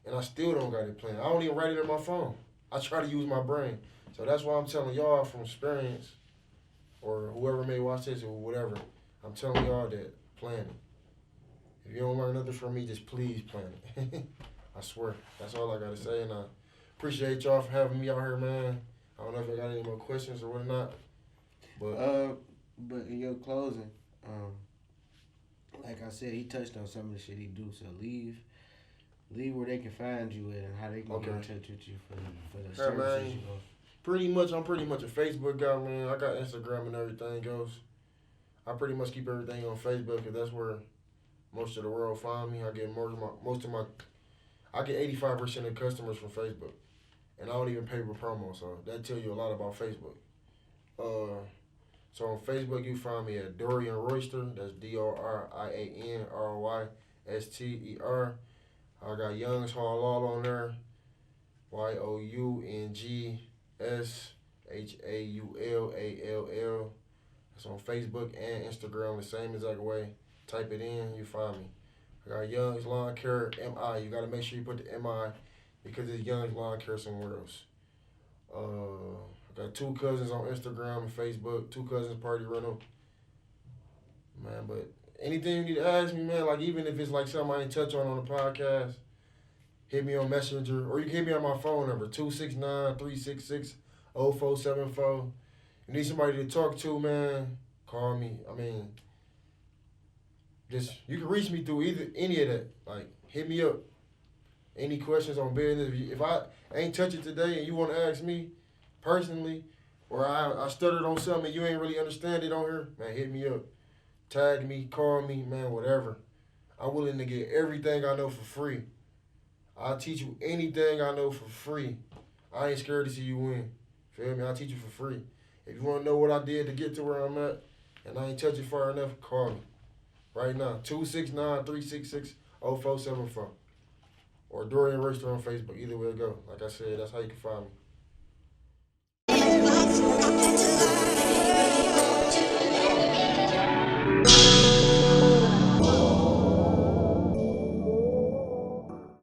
And I still don't got it planned. I don't even write it in my phone. I try to use my brain. So that's why I'm telling y'all from experience, or whoever may watch this or whatever, I'm telling y'all that plan it. If you don't learn nothing from me, just please plan it. I swear. That's all I got to say. And I appreciate y'all for having me out here, man. I don't know if y'all got any more questions or whatnot. But in your closing, like I said, he touched on some of the shit he do. So leave where they can find you at and how they can get in touch with you for the services you go. I'm pretty much a Facebook guy, man. I got Instagram and everything goes. I pretty much keep everything on Facebook because that's where most of the world find me. I get I get 85% of customers from Facebook, and I don't even pay for promo. So that tells you a lot about Facebook. So on Facebook, you find me at Dorian Royster. That's DORIAN RYSTER. I got Young's Hall on there. YOUNGSHAULALL. It's on Facebook and Instagram the same exact way. Type it in, you find me. I got Young's Lawn Care MI. You got to make sure you put the MI because it's Young's Lawn Care somewhere else. I got 2 cousins on Instagram and Facebook. 2 cousins Party Rental. Man, but anything you need to ask me, man, like even if it's like something I ain't touch on the podcast, hit me on Messenger, or you can hit me on my phone number, 269-366-0474. You need somebody to talk to, man, call me. I mean, you can reach me through any of that. Like, hit me up. Any questions on business? If I ain't touch it today and you want to ask me personally, or I stuttered on something and you ain't really understand it on here, man, hit me up. Tag me, call me, man, whatever. I'm willing to get everything I know for free. I'll teach you anything I know for free. I ain't scared to see you win. Feel me? I'll teach you for free. If you want to know what I did to get to where I'm at, and I ain't touch it far enough, call me. Right now, 269-366-0474. Or Dorian Royster on Facebook. Either way it go. Like I said, that's how you can find me.